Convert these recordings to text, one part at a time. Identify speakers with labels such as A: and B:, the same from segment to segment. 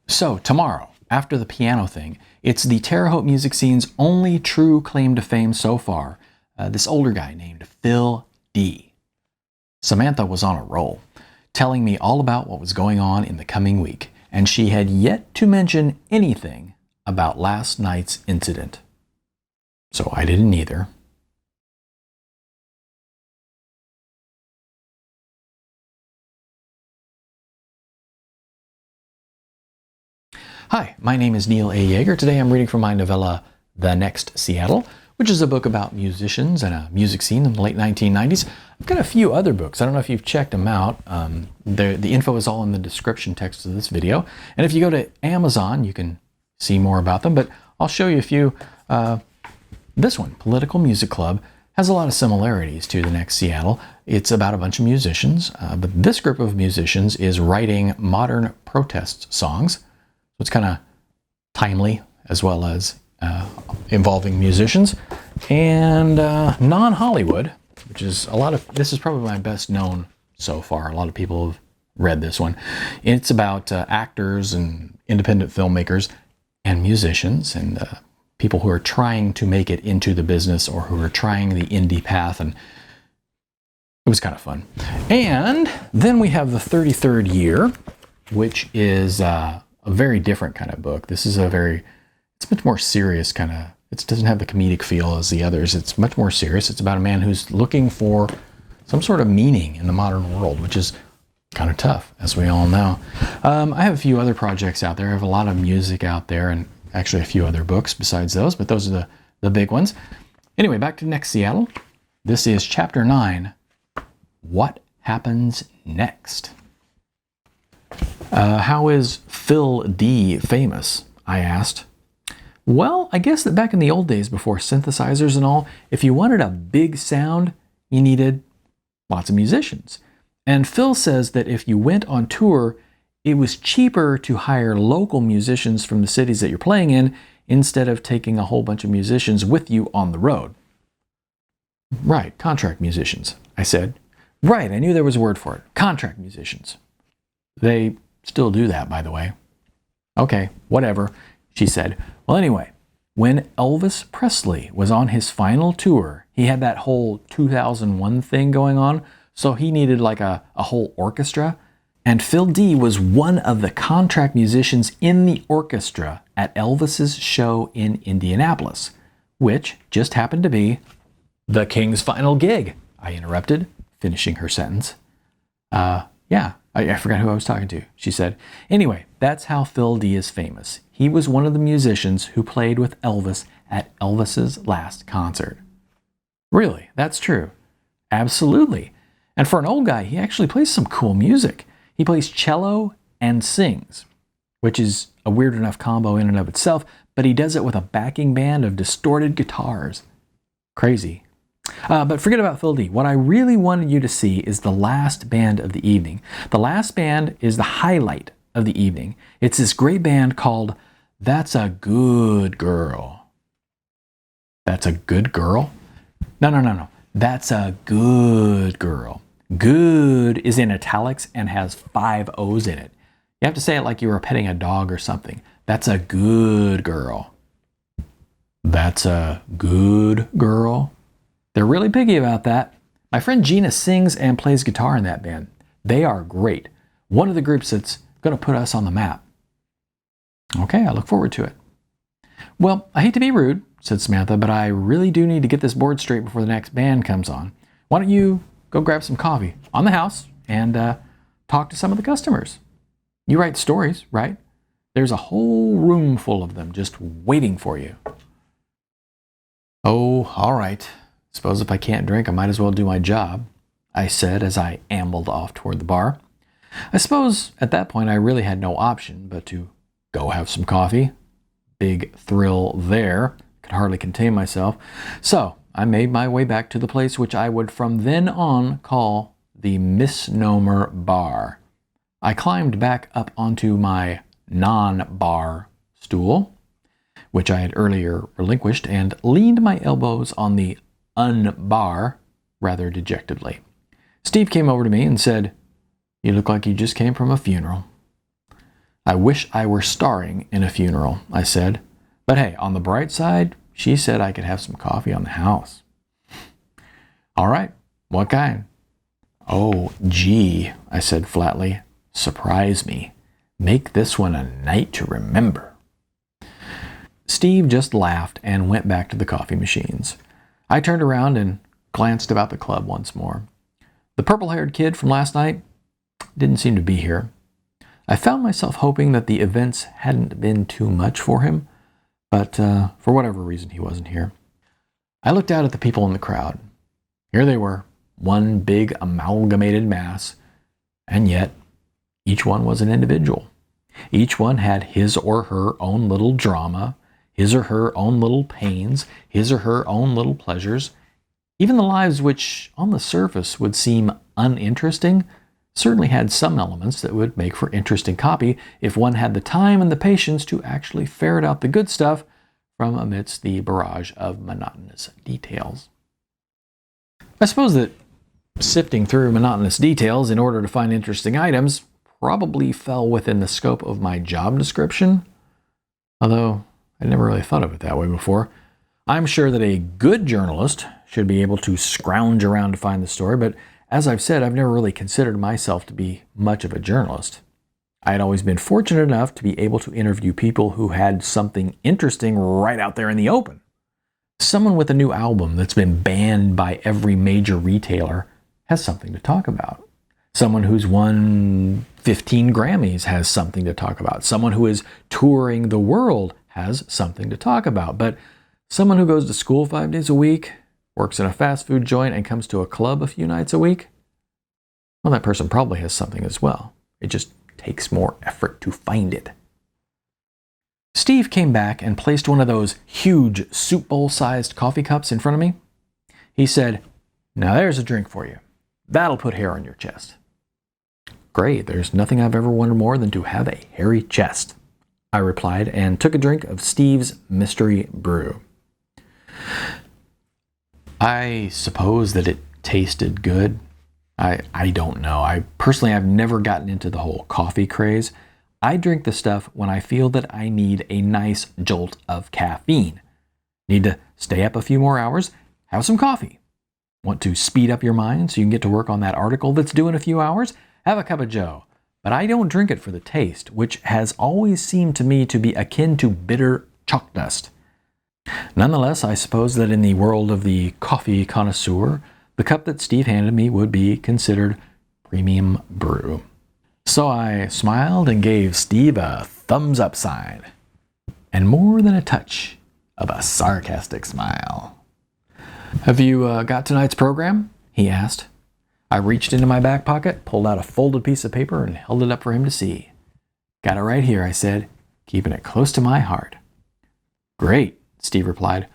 A: So tomorrow, after the piano thing, it's the Terre Haute music scene's only true claim to fame so far, this older guy named Phil D. Samantha was on a roll, telling me all about what was going on in the coming week, and she had yet to mention anything about last night's incident. So I didn't either. Hi, my name is Neal A. Yeager. Today I'm reading from my novella, The Next Seattle, which is a book about musicians and a music scene in the late 1990s. I've got a few other books. I don't know if you've checked them out. The info is all in the description text of this video. And if you go to Amazon, you can see more about them. But I'll show you a few. This one, Political Music Club, has a lot of similarities to The Next Seattle. It's about a bunch of musicians, but this group of musicians is writing modern protest songs. It's kind of timely, as well as involving musicians and non-Hollywood, which is this is probably my best known so far. A lot of people have read this one. It's about actors and independent filmmakers and musicians and people who are trying to make it into the business or who are trying the indie path, and it was kind of fun. And then we have The 33rd Year, which is a very different kind of book. This is it's much more serious kind of, it doesn't have the comedic feel as the others. It's much more serious. It's about a man who's looking for some sort of meaning in the modern world, which is kind of tough, as we all know. I have a few other projects out there. I have a lot of music out there and actually a few other books besides those, but those are the big ones. Anyway, back to Next Seattle. This is Chapter 9, What Happens Next? How is Phil D famous? I asked. Well, I guess that back in the old days before synthesizers and all, if you wanted a big sound, you needed lots of musicians. And Phil says that if you went on tour, it was cheaper to hire local musicians from the cities that you're playing in instead of taking a whole bunch of musicians with you on the road. Right, contract musicians, I said. Right, I knew there was a word for it. Contract musicians. They still do that, by the way. Okay, whatever, she said. Well, anyway, when Elvis Presley was on his final tour, he had that whole 2001 thing going on, so he needed like a whole orchestra. And Phil D was one of the contract musicians in the orchestra at Elvis's show in Indianapolis, which just happened to be the King's final gig, I interrupted, finishing her sentence. Yeah, I forgot who I was talking to, she said. Anyway, that's how Phil D is famous. He was one of the musicians who played with Elvis at Elvis's last concert. Really, that's true. Absolutely. And for an old guy, he actually plays some cool music. He plays cello and sings, which is a weird enough combo in and of itself, but he does it with a backing band of distorted guitars. Crazy. But forget about Phil D. What I really wanted you to see is the last band of the evening. The last band is the highlight of the evening. It's this great band called That's a Good Girl. That's a good girl? No. That's a good girl. Good is in italics and has 5 O's in it. You have to say it like you were petting a dog or something. That's a good girl. That's a good girl. They're really picky about that. My friend Gina sings and plays guitar in that band. They are great. One of the groups that's going to put us on the map. Okay, I look forward to it. Well, I hate to be rude, said Samantha, but I really do need to get this board straight before the next band comes on. Why don't you go grab some coffee on the house and talk to some of the customers? You write stories, right? There's a whole room full of them just waiting for you. Oh, all right. Suppose if I can't drink, I might as well do my job, I said as I ambled off toward the bar. I suppose at that point I really had no option but to go have some coffee. Big thrill there. Could hardly contain myself. So I made my way back to the place which I would from then on call the Misnomer Bar. I climbed back up onto my non-bar stool, which I had earlier relinquished, and leaned my elbows on the unbar rather dejectedly. Steve came over to me and said, "You look like you just came from a funeral." I wish I were starring in a funeral, I said. But hey, on the bright side, she said I could have some coffee on the house. All right, what kind? Oh, gee, I said flatly. Surprise me. Make this one a night to remember. Steve just laughed and went back to the coffee machines. I turned around and glanced about the club once more. The purple-haired kid from last night didn't seem to be here. I found myself hoping that the events hadn't been too much for him, but for whatever reason he wasn't here. I looked out at the people in the crowd. Here they were, one big amalgamated mass, and yet each one was an individual. Each one had his or her own little drama, his or her own little pains, his or her own little pleasures. Even the lives which, on the surface, would seem uninteresting, certainly had some elements that would make for interesting copy if one had the time and the patience to actually ferret out the good stuff from amidst the barrage of monotonous details. I suppose that sifting through monotonous details in order to find interesting items probably fell within the scope of my job description, although I'd never really thought of it that way before. I'm sure that a good journalist should be able to scrounge around to find the story, but as I've said, I've never really considered myself to be much of a journalist. I had always been fortunate enough to be able to interview people who had something interesting right out there in the open. Someone with a new album that's been banned by every major retailer has something to talk about. Someone who's won 15 Grammys has something to talk about. Someone who is touring the world has something to talk about. But someone who goes to school 5 days a week, works in a fast food joint, and comes to a club a few nights a week, well, that person probably has something as well. It just takes more effort to find it. Steve came back and placed one of those huge soup bowl-sized coffee cups in front of me. He said, "Now there's a drink for you. That'll put hair on your chest." Great, there's nothing I've ever wanted more than to have a hairy chest, I replied, and took a drink of Steve's mystery brew. I suppose that it tasted good. I don't know. I've never gotten into the whole coffee craze. I drink the stuff when I feel that I need a nice jolt of caffeine. Need to stay up a few more hours, have some coffee. Want to speed up your mind so you can get to work on that article that's due in a few hours? Have a cup of joe. But I don't drink it for the taste, which has always seemed to me to be akin to bitter chalk dust. Nonetheless, I suppose that in the world of the coffee connoisseur, the cup that Steve handed me would be considered premium brew. So I smiled and gave Steve a thumbs up sign, and more than a touch of a sarcastic smile. "Have you got tonight's program?" he asked. I reached into my back pocket, pulled out a folded piece of paper, and held it up for him to see. "Got it right here," I said, keeping it close to my heart. "Great," Steve replied.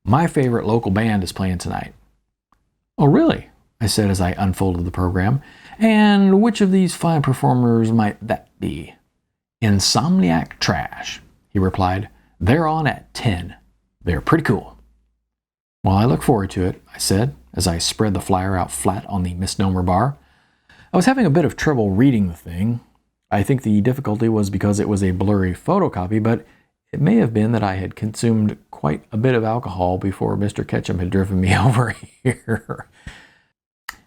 A: "My favorite local band is playing tonight." "Oh, really?" I said as I unfolded the program. "And which of these fine performers might that be?" "Insomniac Trash," he replied. "They're on at 10. They're pretty cool." "Well, I look forward to it," I said, as I spread the flyer out flat on the misnomer bar. I was having a bit of trouble reading the thing. I think the difficulty was because it was a blurry photocopy, but it may have been that I had consumed quite a bit of alcohol before Mr. Ketchum had driven me over here.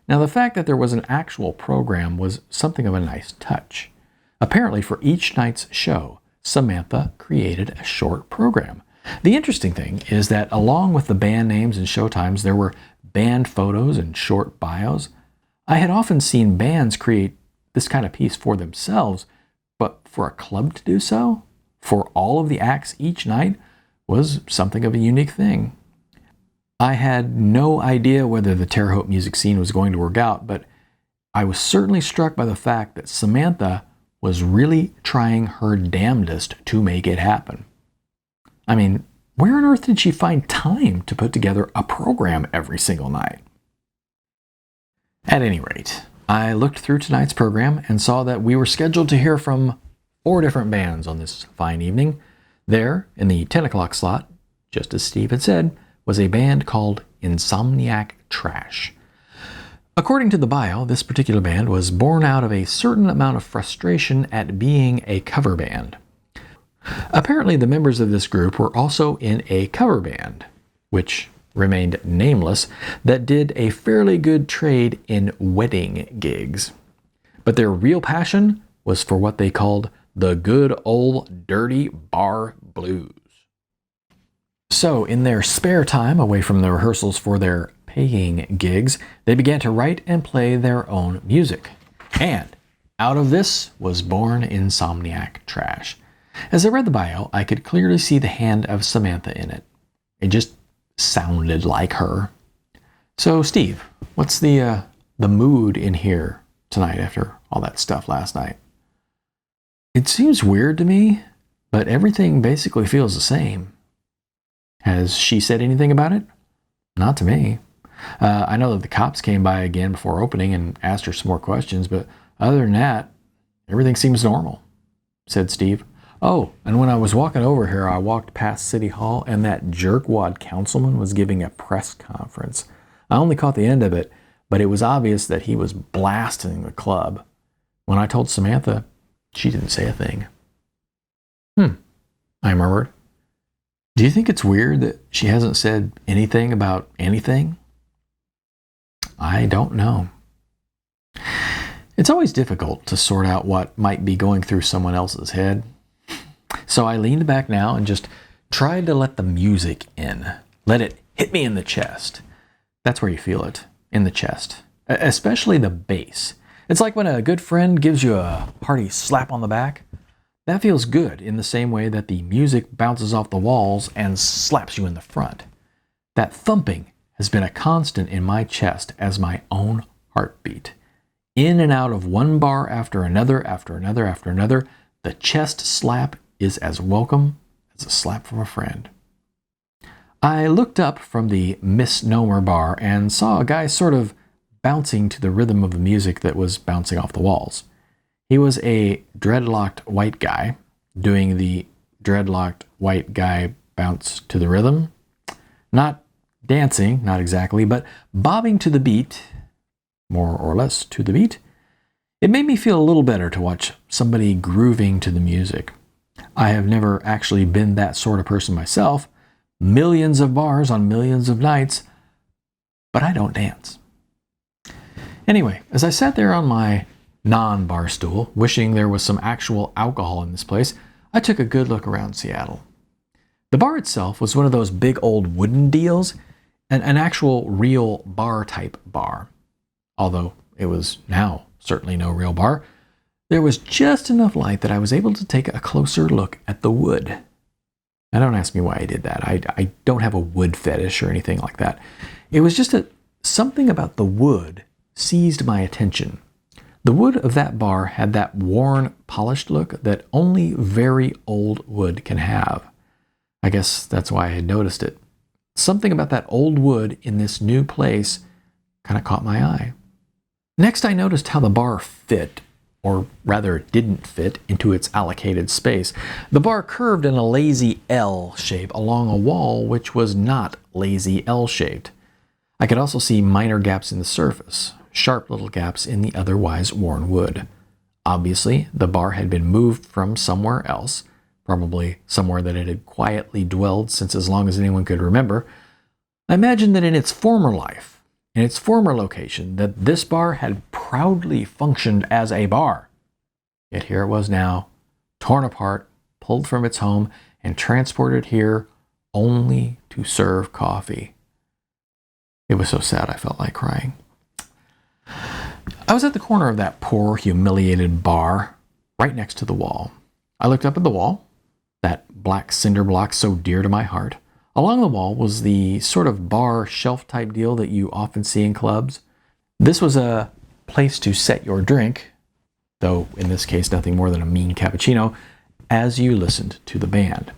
A: Now, the fact that there was an actual program was something of a nice touch. Apparently, for each night's show, Samantha created a short program. The interesting thing is that along with the band names and showtimes, there were band photos and short bios. I had often seen bands create this kind of piece for themselves, but for a club to do so, for all of the acts each night, was something of a unique thing. I had no idea whether the Terre Haute music scene was going to work out, but I was certainly struck by the fact that Samantha was really trying her damnedest to make it happen. I mean, where on earth did she find time to put together a program every single night? At any rate, I looked through tonight's program and saw that we were scheduled to hear from 4 different bands on this fine evening. There, in the 10 o'clock slot, just as Steve had said, was a band called Insomniac Trash. According to the bio, this particular band was born out of a certain amount of frustration at being a cover band. Apparently, the members of this group were also in a cover band, which remained nameless, that did a fairly good trade in wedding gigs. But their real passion was for what they called the good old dirty bar blues. So, in their spare time away from the rehearsals for their paying gigs, they began to write and play their own music. And out of this was born Insomniac Trash. As I read the bio, I could clearly see the hand of Samantha in it. It just sounded like her. So, Steve, what's the mood in here tonight after all that stuff last night? It seems weird to me, but everything basically feels the same. Has she said anything about it? Not to me. I know that the cops came by again before opening and asked her some more questions, but other than that, everything seems normal, said Steve. Oh, and when I was walking over here, I walked past City Hall, and that jerkwad councilman was giving a press conference. I only caught the end of it, but it was obvious that he was blasting the club. When I told Samantha, she didn't say a thing. I murmured. Do you think it's weird that she hasn't said anything about anything? I don't know. It's always difficult to sort out what might be going through someone else's head. So I leaned back now and just tried to let the music in. Let it hit me in the chest. That's where you feel it, in the chest. Especially the bass. It's like when a good friend gives you a hearty slap on the back. That feels good in the same way that the music bounces off the walls and slaps you in the front. That thumping has been a constant in my chest as my own heartbeat. In and out of one bar after another, after another, after another, the chest slap is as welcome as a slap from a friend. I looked up from the misnomer bar and saw a guy sort of bouncing to the rhythm of the music that was bouncing off the walls. He was a dreadlocked white guy doing the dreadlocked white guy bounce to the rhythm. Not dancing, not exactly, but bobbing to the beat, more or less to the beat. It made me feel a little better to watch somebody grooving to the music. I have never actually been that sort of person myself. Millions of bars on millions of nights, but I don't dance. Anyway, as I sat there on my non-bar stool, wishing there was some actual alcohol in this place, I took a good look around Seattle. The bar itself was one of those big old wooden deals, an actual real bar type bar. Although it was now certainly no real bar, there was just enough light that I was able to take a closer look at the wood. Now don't ask me why I did that. I don't have a wood fetish or anything like that. It was just something about the wood seized my attention. The wood of that bar had that worn, polished look that only very old wood can have. I guess that's why I had noticed it. Something about that old wood in this new place kind of caught my eye. Next, I noticed how the bar fit, or rather it didn't fit, into its allocated space. The bar curved in a lazy L shape along a wall which was not lazy L-shaped. I could also see minor gaps in the surface, sharp little gaps in the otherwise worn wood. Obviously, the bar had been moved from somewhere else, probably somewhere that it had quietly dwelled since as long as anyone could remember. I imagine that in its former life, in its former location, that this bar had proudly functioned as a bar. Yet here it was now, torn apart, pulled from its home, and transported here only to serve coffee. It was so sad I felt like crying. I was at the corner of that poor, humiliated bar, right next to the wall. I looked up at the wall, that black cinder block so dear to my heart. Along the wall was the sort of bar shelf type deal that you often see in clubs. This was a place to set your drink, though in this case nothing more than a mean cappuccino, as you listened to the band.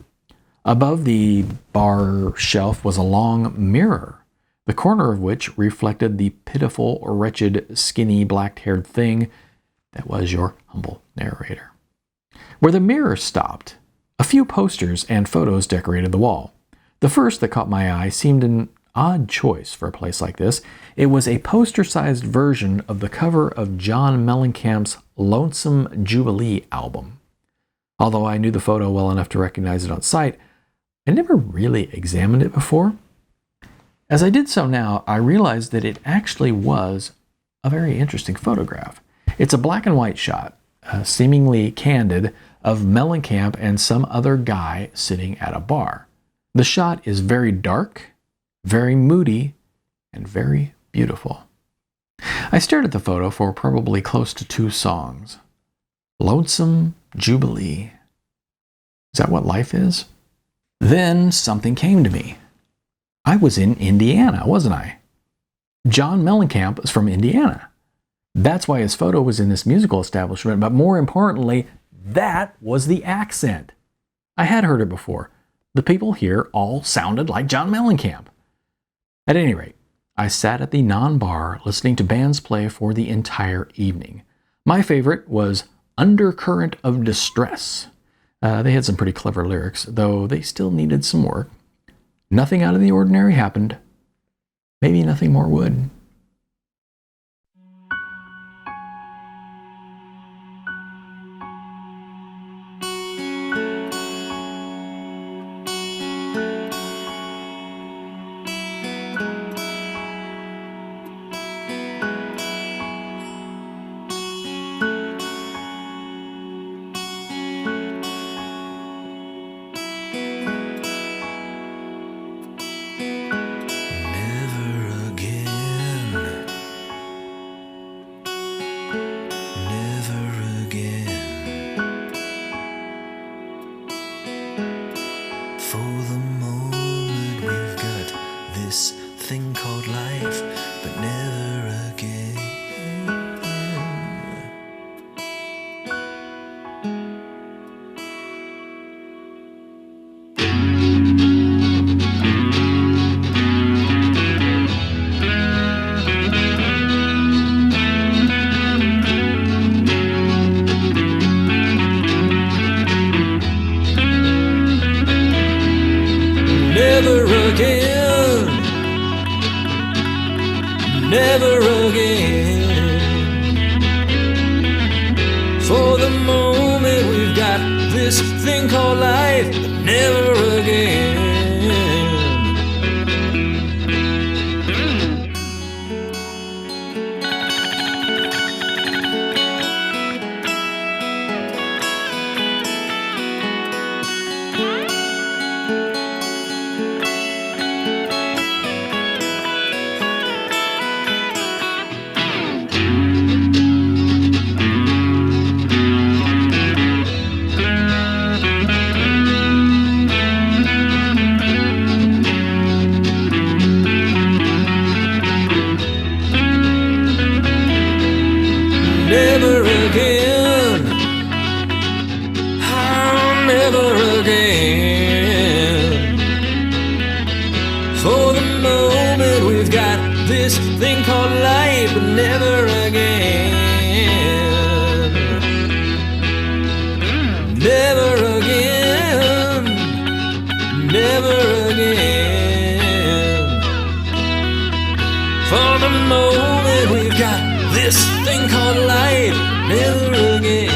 A: Above the bar shelf was a long mirror, the corner of which reflected the pitiful, wretched, skinny, black-haired thing that was your humble narrator. Where the mirror stopped, a few posters and photos decorated the wall. The first that caught my eye seemed an odd choice for a place like this. It was a poster-sized version of the cover of John Mellencamp's Lonesome Jubilee album. Although I knew the photo well enough to recognize it on sight, I never really examined it before. As I did so now, I realized that it actually was a very interesting photograph. It's a black and white shot, seemingly candid, of Mellencamp and some other guy sitting at a bar. The shot is very dark, very moody, and very beautiful. I stared at the photo for probably close to 2 songs. Lonesome Jubilee. Is that what life is? Then something came to me. I was in Indiana, wasn't I? John Mellencamp is from Indiana. That's why his photo was in this musical establishment, but more importantly, that was the accent. I had heard it before. The people here all sounded like John Mellencamp. At any rate, I sat at the non-bar listening to bands play for the entire evening. My favorite was Undercurrent of Distress. They had some pretty clever lyrics, though they still needed some work. Nothing out of the ordinary happened. Maybe nothing more would.
B: Thing called life, but never again. Never again. Never again. For the moment we've got this thing called life, but never again. Never again. Oh, never again. For the moment we've got this thing called life, but never again. Never again. Never again. For the moment we've got this thing called life, never again.